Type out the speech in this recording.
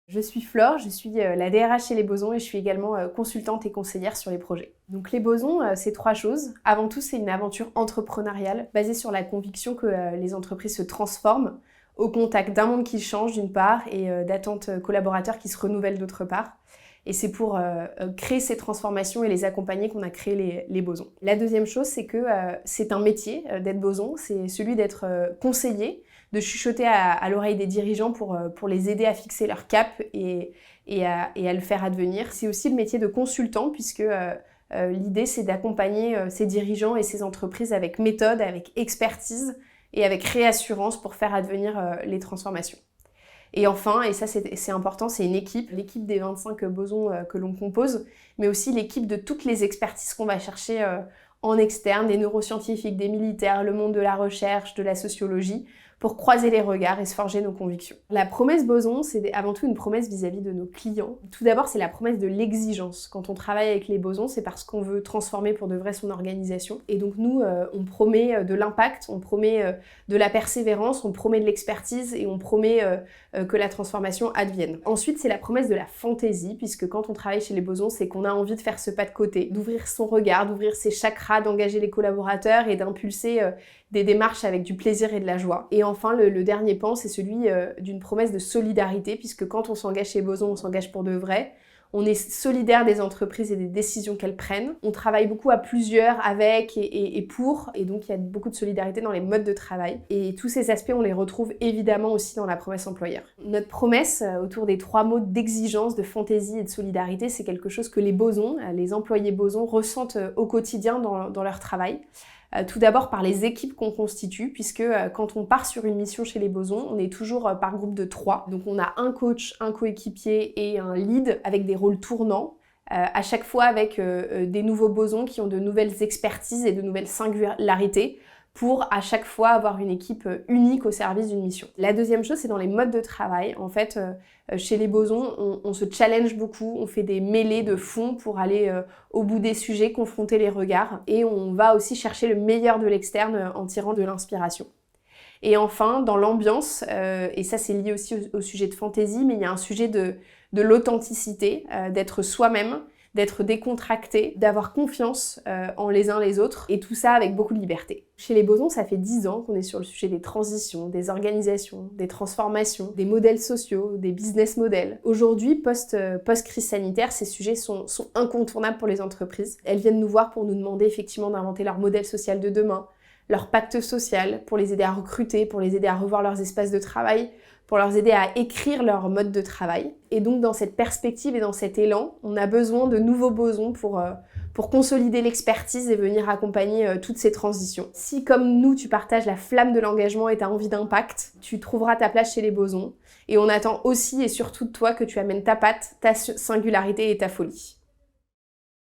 Je suis Flore, je suis la DRH chez Les Bosons et je suis également consultante et conseillère sur les projets. Donc Les Bosons, c'est 3 choses. Avant tout, c'est une aventure entrepreneuriale basée sur la conviction que les entreprises se transforment au contact d'un monde qui change d'une part et d'attentes collaborateurs qui se renouvellent d'autre part. Et c'est pour créer ces transformations et les accompagner qu'on a créé les Bosons. La deuxième chose, c'est que c'est un métier d'être Boson, c'est celui d'être conseiller, de chuchoter à l'oreille des dirigeants pour les aider à fixer leur cap et à le faire advenir. C'est aussi le métier de consultant puisque l'idée c'est d'accompagner ces dirigeants et ces entreprises avec méthode, avec expertise et avec réassurance pour faire advenir les transformations. Et enfin, et ça c'est important, c'est une équipe, l'équipe des 25 Bosons que l'on compose, mais aussi l'équipe de toutes les expertises qu'on va chercher en externe, des neuroscientifiques, des militaires, le monde de la recherche, de la sociologie, pour croiser les regards et se forger nos convictions. La promesse Boson, c'est avant tout une promesse vis-à-vis de nos clients. Tout d'abord, c'est la promesse de l'exigence. Quand on travaille avec les Bosons, c'est parce qu'on veut transformer pour de vrai son organisation. Et donc nous, on promet de l'impact, on promet de la persévérance, on promet de l'expertise et on promet que la transformation advienne. Ensuite, c'est la promesse de la fantaisie, puisque quand on travaille chez les Bosons, c'est qu'on a envie de faire ce pas de côté, d'ouvrir son regard, d'ouvrir ses chakras, d'engager les collaborateurs et d'impulser des démarches avec du plaisir et de la joie. Et enfin, le dernier pan, c'est celui d'une promesse de solidarité, puisque quand on s'engage chez Boson, on s'engage pour de vrai. On est solidaire des entreprises et des décisions qu'elles prennent. On travaille beaucoup à plusieurs, avec et pour, et donc il y a beaucoup de solidarité dans les modes de travail. Et tous ces aspects, on les retrouve évidemment aussi dans la promesse employeur. Notre promesse, autour des 3 mots d'exigence, de fantaisie et de solidarité, c'est quelque chose que les Bosons, les employés Bosons, ressentent au quotidien dans leur travail. Tout d'abord par les équipes qu'on constitue, puisque quand on part sur une mission chez les Bosons, on est toujours par groupe de 3. Donc on a un coach, un coéquipier et un lead avec des rôles tournants, à chaque fois avec des nouveaux Bosons qui ont de nouvelles expertises et de nouvelles singularités pour à chaque fois avoir une équipe unique au service d'une mission. La deuxième chose, c'est dans les modes de travail. En fait, chez les Bosons, on se challenge beaucoup, on fait des mêlées de fond pour aller au bout des sujets, confronter les regards, et on va aussi chercher le meilleur de l'externe en tirant de l'inspiration. Et enfin, dans l'ambiance, et ça c'est lié aussi au sujet de fantaisie, mais il y a un sujet de l'authenticité, d'être soi-même, d'être décontracté, d'avoir confiance en les uns les autres, et tout ça avec beaucoup de liberté. Chez les Bosons, ça fait 10 ans qu'on est sur le sujet des transitions, des organisations, des transformations, des modèles sociaux, des business models. Aujourd'hui, post-crise sanitaire, ces sujets sont incontournables pour les entreprises. Elles viennent nous voir pour nous demander effectivement d'inventer leur modèle social de demain, leur pacte social, pour les aider à recruter, pour les aider à revoir leurs espaces de travail, pour leur aider à écrire leur mode de travail. Et donc dans cette perspective et dans cet élan, on a besoin de nouveaux Bosons pour consolider l'expertise et venir accompagner toutes ces transitions. Si comme nous, tu partages la flamme de l'engagement et tu as envie d'impact, tu trouveras ta place chez les Bosons. Et on attend aussi et surtout de toi que tu amènes ta patte, ta singularité et ta folie.